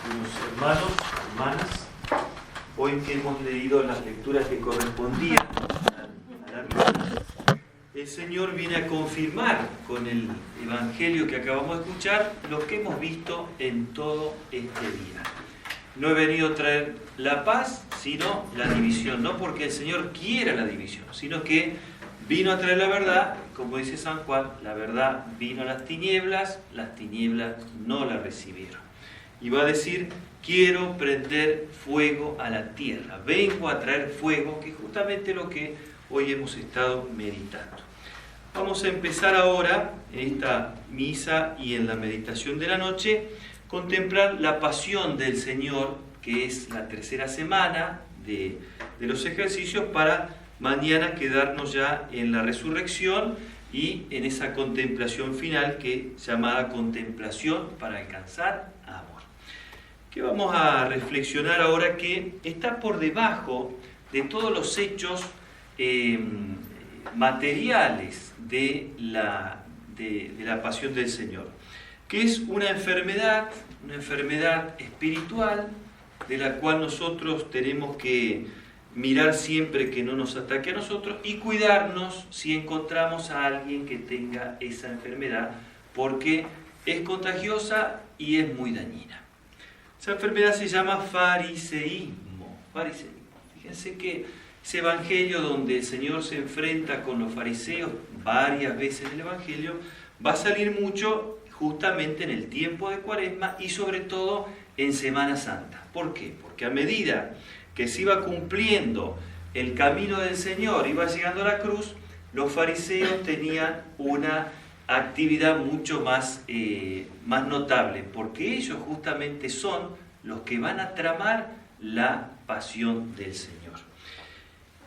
unos hermanos, hermanas, hoy que hemos leído las lecturas que correspondían a la misa, el Señor viene a confirmar con el Evangelio que acabamos de escuchar lo que hemos visto en todo este día. No he venido a traer la paz, sino la división, no porque el Señor quiera la división, sino que vino a traer la verdad, como dice San Juan, la verdad vino a las tinieblas no la recibieron. Y va a decir, quiero prender fuego a la tierra, vengo a traer fuego, que es justamente lo que hoy hemos estado meditando. Vamos a empezar ahora, en esta misa y en la meditación de la noche, contemplar la pasión del Señor, que es la tercera semana de los ejercicios, para mañana quedarnos ya en la resurrección y en esa contemplación final que es llamada contemplación para alcanzar amor. Que vamos a reflexionar ahora que está por debajo de todos los hechos materiales de la pasión del Señor, que es una enfermedad espiritual de la cual nosotros tenemos que mirar siempre que no nos ataque a nosotros y cuidarnos si encontramos a alguien que tenga esa enfermedad, porque es contagiosa y es muy dañina. Esa enfermedad se llama fariseísmo. Fíjense que ese evangelio donde el Señor se enfrenta con los fariseos varias veces en el evangelio va a salir mucho justamente en el tiempo de Cuaresma y sobre todo en Semana Santa. ¿Por qué? Porque a medida que se iba cumpliendo el camino del Señor, iba llegando a la cruz, los fariseos tenían una actividad mucho más notable, porque ellos justamente son los que van a tramar la pasión del Señor.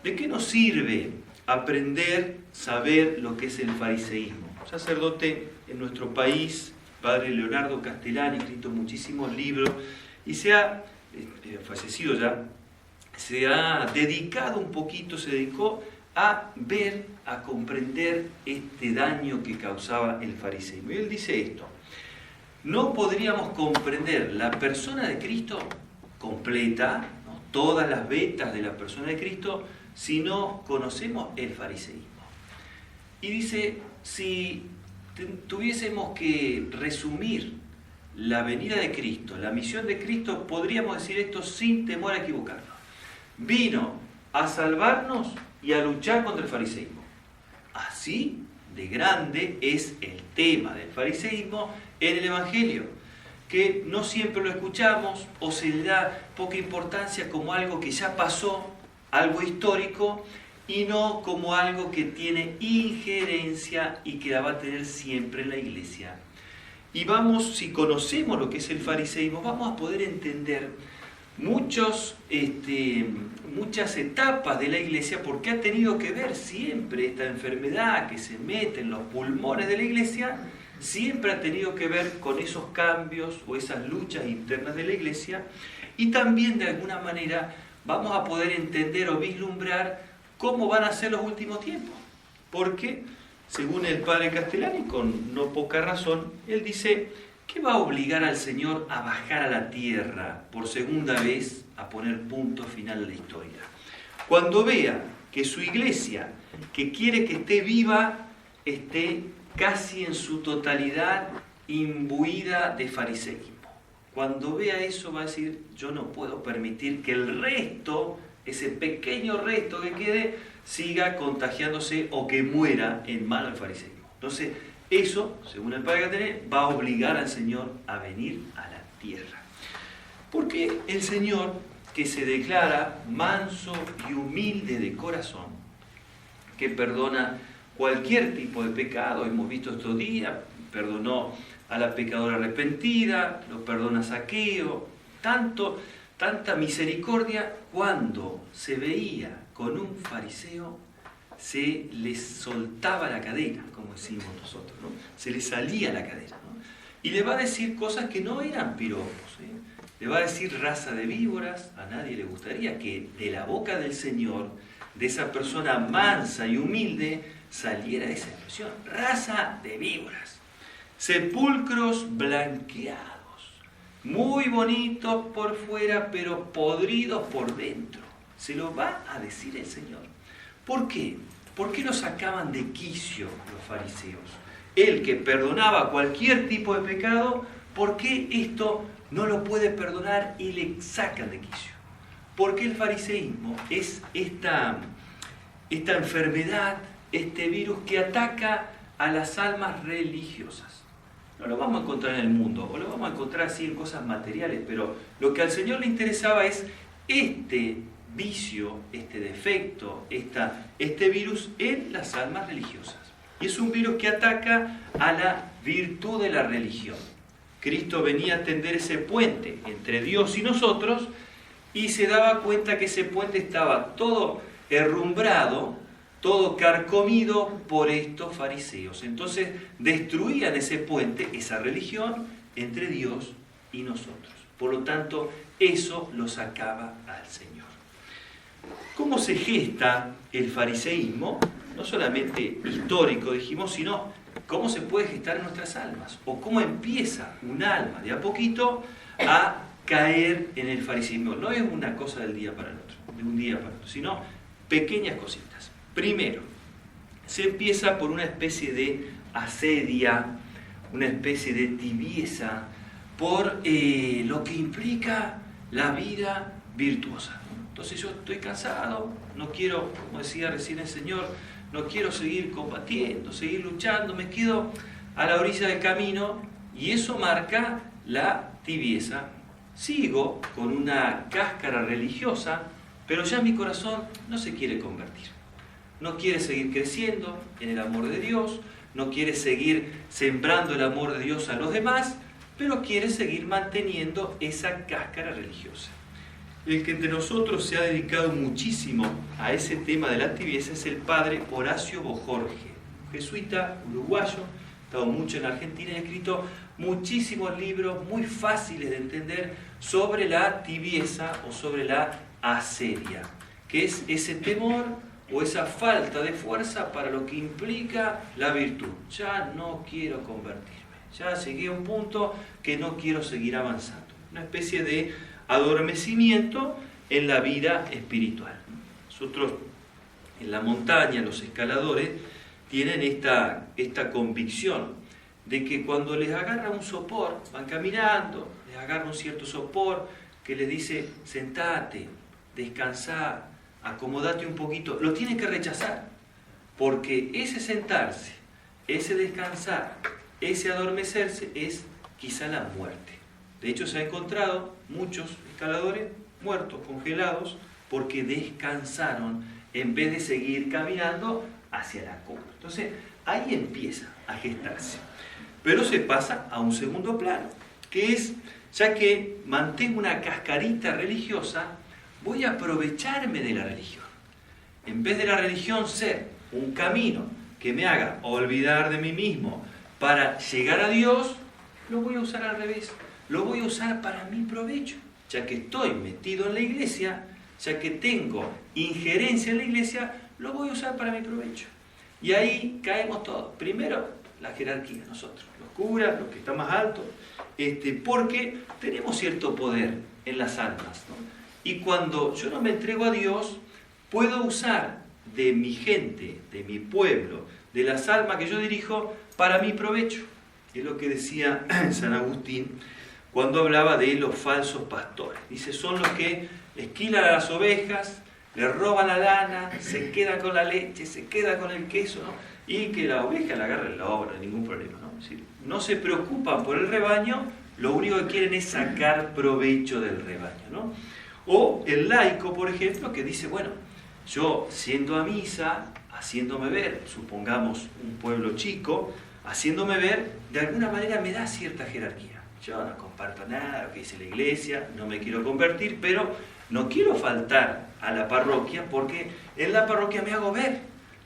¿De qué nos sirve aprender, saber lo que es el fariseísmo? Un sacerdote en nuestro país, padre Leonardo Castellani, ha escrito muchísimos libros y se ha fallecido ya, se ha dedicado un poquito, se dedicó a ver, a comprender este daño que causaba el fariseísmo. Y él dice esto: no podríamos comprender la persona de Cristo completa, ¿no?, todas las vetas de la persona de Cristo, si no conocemos el fariseísmo. Y dice, si tuviésemos que resumir la venida de Cristo, la misión de Cristo, podríamos decir esto sin temor a equivocarnos. Vino a salvarnos y a luchar contra el fariseísmo. Así de grande es el tema del fariseísmo en el Evangelio, que no siempre lo escuchamos o se le da poca importancia como algo que ya pasó, algo histórico, y no como algo que tiene injerencia y que la va a tener siempre la Iglesia. Y vamos, si conocemos lo que es el fariseísmo, vamos a poder entender muchas etapas de la Iglesia, porque ha tenido que ver siempre esta enfermedad que se mete en los pulmones de la Iglesia, siempre ha tenido que ver con esos cambios o esas luchas internas de la Iglesia, y también de alguna manera vamos a poder entender o vislumbrar cómo van a ser los últimos tiempos, porque según el padre Castellani, con no poca razón, él dice que va a obligar al Señor a bajar a la tierra por segunda vez a poner punto final a la historia. Cuando vea que su iglesia, que quiere que esté viva, esté casi en su totalidad imbuida de fariseísmo. Cuando vea eso va a decir, yo no puedo permitir que el resto, ese pequeño resto que quede, siga contagiándose o que muera en manos del fariseísmo. Entonces, eso, según el padre Castellani, va a obligar al Señor a venir a la tierra. Porque el Señor, que se declara manso y humilde de corazón, que perdona cualquier tipo de pecado, hemos visto estos días, perdonó a la pecadora arrepentida, lo perdona a Zaqueo, tanta misericordia. Cuando se veía con un fariseo, se le soltaba la cadera, como decimos nosotros, ¿no? Se le salía la cadera, ¿no? Y le va a decir cosas que no eran piropos, ¿eh? Le va a decir raza de víboras. A nadie le gustaría que de la boca del Señor, de esa persona mansa y humilde, saliera esa expresión, raza de víboras. Sepulcros blanqueados. muy bonitos por fuera, pero podridos por dentro. Se lo va a decir el Señor. ¿Por qué? ¿Por qué lo sacaban de quicio los fariseos? Él que perdonaba cualquier tipo de pecado, ¿por qué esto no lo puede perdonar y le sacan de quicio? Porque el fariseísmo es esta enfermedad, este virus que ataca a las almas religiosas. No lo vamos a encontrar en el mundo, o lo vamos a encontrar así en cosas materiales, pero lo que al Señor le interesaba es este vicio, este defecto, este virus en las almas religiosas. Y es un virus que ataca a la virtud de la religión. Cristo venía a tender ese puente entre Dios y nosotros y se daba cuenta que ese puente estaba todo herrumbrado, todo carcomido por estos fariseos. Entonces destruían ese puente, esa religión, entre Dios y nosotros. Por lo tanto, eso lo sacaba al Señor. ¿Cómo se gesta el fariseísmo? No solamente histórico, dijimos, sino cómo se puede gestar en nuestras almas, o cómo empieza un alma de a poquito a caer en el fariseísmo. No es una cosa del día para el otro, de un día para el otro, sino pequeñas cositas. Primero, se empieza por una especie de asedia, una especie de tibieza, por lo que implica la vida virtuosa. Entonces yo estoy cansado, no quiero, como decía recién el Señor, no quiero seguir combatiendo, seguir luchando, me quedo a la orilla del camino y eso marca la tibieza. Sigo con una cáscara religiosa, pero ya mi corazón no se quiere convertir. No quiere seguir creciendo en el amor de Dios, no quiere seguir sembrando el amor de Dios a los demás, pero quiere seguir manteniendo esa cáscara religiosa. El que entre nosotros se ha dedicado muchísimo a ese tema de la tibieza es el padre Horacio Bojorge, jesuita uruguayo, ha estado mucho en Argentina y ha escrito muchísimos libros muy fáciles de entender sobre la tibieza o sobre la asedia, que es ese temor o esa falta de fuerza para lo que implica la virtud. Ya no quiero convertirme, ya llegué a un punto que no quiero seguir avanzando. Una especie de adormecimiento en la vida espiritual. Nosotros en la montaña, los escaladores, tienen esta convicción de que cuando les agarra un sopor, van caminando, les agarra un cierto sopor que les dice, sentate, descansá, acomodate un poquito, lo tienen que rechazar, porque ese sentarse, ese descansar, ese adormecerse es quizá la muerte. De hecho, se han encontrado muchos escaladores muertos, congelados, porque descansaron en vez de seguir caminando hacia la cumbre. Entonces, ahí empieza a gestarse. Pero se pasa a un segundo plano, que es, ya que mantengo una cascarita religiosa, voy a aprovecharme de la religión. En vez de la religión ser un camino que me haga olvidar de mí mismo para llegar a Dios, lo voy a usar al revés. Lo voy a usar para mi provecho, ya que estoy metido en la iglesia, ya que tengo injerencia en la iglesia, lo voy a usar para mi provecho. Y ahí caemos todos. Primero, la jerarquía, nosotros, los curas, los que están más altos, porque tenemos cierto poder en las almas, ¿no? Y cuando yo no me entrego a Dios, puedo usar de mi gente, de mi pueblo, de las almas que yo dirijo, para mi provecho. Es lo que decía San Agustín cuando hablaba de los falsos pastores. Dice, son los que esquilan a las ovejas, le roban la lana, se queda con la leche, se queda con el queso, ¿no? Y que la oveja la agarre en la obra, ningún problema, ¿no? Es decir, no se preocupan por el rebaño, lo único que quieren es sacar provecho del rebaño, ¿no? O el laico, por ejemplo, que dice, bueno, yo siendo a misa, haciéndome ver, supongamos un pueblo chico, haciéndome ver, de alguna manera me da cierta jerarquía. Yo no comparto nada, lo que dice la iglesia, no me quiero convertir, pero no quiero faltar a la parroquia porque en la parroquia me hago ver.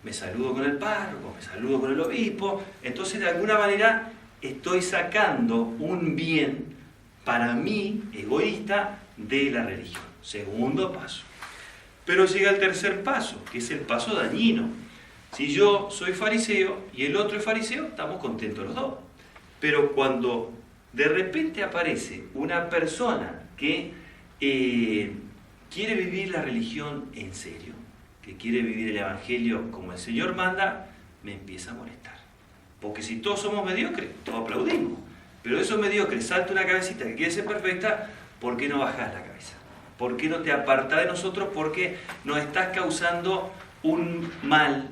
Me saludo con el párroco, me saludo con el obispo, entonces de alguna manera estoy sacando un bien para mí, egoísta, de la religión. Segundo paso. Pero llega el tercer paso, que es el paso dañino. Si yo soy fariseo y el otro es fariseo, estamos contentos los dos. Pero cuando de repente aparece una persona que quiere vivir la religión en serio, que quiere vivir el Evangelio como el Señor manda, me empieza a molestar. Porque si todos somos mediocres, todos aplaudimos. Pero esos mediocres, salta una cabecita que quiere ser perfecta, ¿por qué no bajás la cabeza? ¿Por qué no te apartás de nosotros? Porque nos estás causando un mal.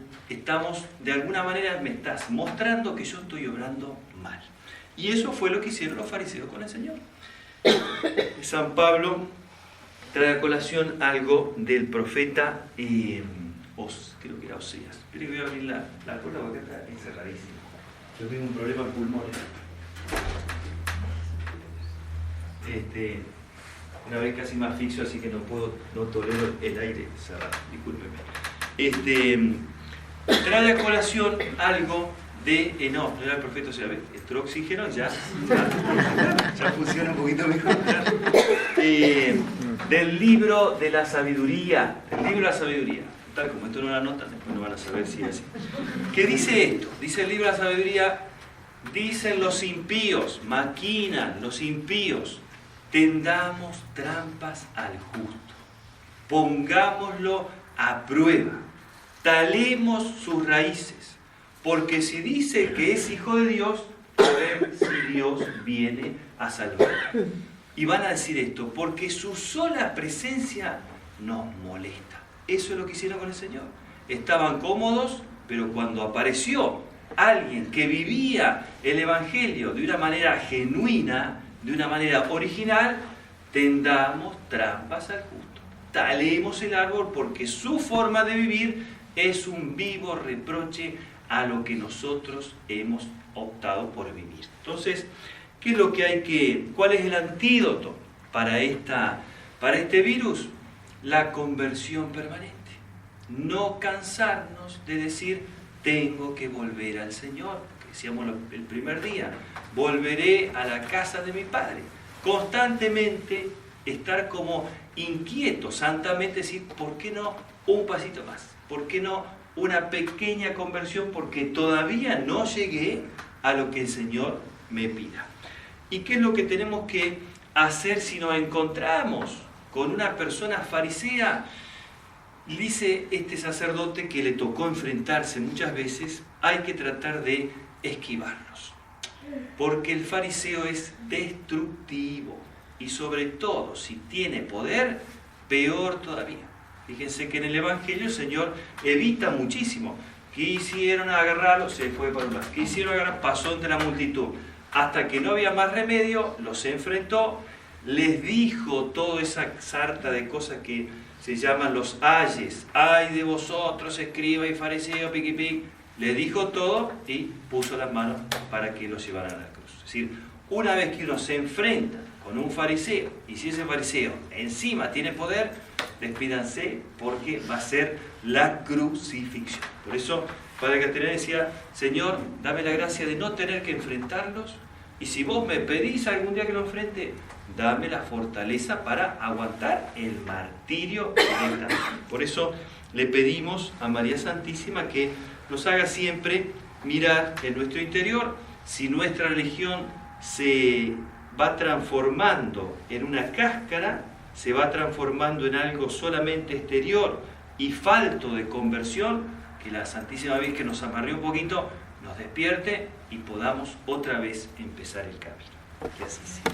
De alguna manera me estás mostrando que yo estoy obrando mal. Y eso fue lo que hicieron los fariseos con el Señor. San Pablo trae a colación algo del profeta creo que era Oseas. Creo que voy a abrir la cola porque está encerradísima. Yo tengo un problema en pulmones. Una vez casi me asfixio, así que no tolero el aire cerrado. Discúlpeme. Trae a colación algo de... no era el profeta Oseas, entró oxígeno, ya funciona un poquito mejor. Del libro de la sabiduría, tal como esto no la notan, después no van a saber si es así. ¿Qué dice esto? Dice el libro de la sabiduría, dicen los impíos, maquinan los impíos, tendamos trampas al justo, pongámoslo a prueba, talemos sus raíces, porque si dice que es hijo de Dios, a ver si Dios viene a salvar. Y van a decir esto, porque su sola presencia nos molesta. Eso es lo que hicieron con el Señor. Estaban cómodos, pero cuando apareció alguien que vivía el Evangelio de una manera genuina, de una manera original, tendamos trampas al justo. Talemos el árbol porque su forma de vivir es un vivo reproche a lo que nosotros hemos optado por vivir. Entonces, ¿qué es lo que cuál es el antídoto para este virus? La conversión permanente. No cansarnos de decir, tengo que volver al Señor, porque decíamos el primer día, volveré a la casa de mi Padre. Constantemente estar como inquieto, santamente decir, ¿por qué no un pasito más? ¿Por qué no una pequeña conversión? Porque todavía no llegué a lo que el Señor me pida. ¿Y qué es lo que tenemos que hacer si nos encontramos con una persona farisea? Dice este sacerdote que le tocó enfrentarse muchas veces, hay que tratar de esquivarlos. Porque el fariseo es destructivo y sobre todo si tiene poder, peor todavía. Fíjense que en el Evangelio el Señor evita muchísimo. Quisieron agarrarlo, se fue por un lado. Quisieron agarrarlo, pasó entre la multitud. Hasta que no había más remedio, los enfrentó, les dijo toda esa sarta de cosas que se llaman los ayes. Ay de vosotros, escriba y fariseo, piqui piqui. Les dijo todo y puso las manos para que los llevaran a la cruz. Es decir, una vez que uno se enfrenta con un fariseo, y si ese fariseo encima tiene poder, despídanse porque va a ser la crucifixión. Por eso, Padre Caterina decía, Señor, dame la gracia de no tener que enfrentarlos, y si vos me pedís algún día que lo enfrente, dame la fortaleza para aguantar el martirio directamente. Por eso le pedimos a María Santísima que nos haga siempre mirar en nuestro interior si nuestra religión se va transformando en una cáscara, se va transformando en algo solamente exterior y falto de conversión, que la Santísima Virgen nos amarre un poquito, nos despierte y podamos otra vez empezar el camino. Que así sea.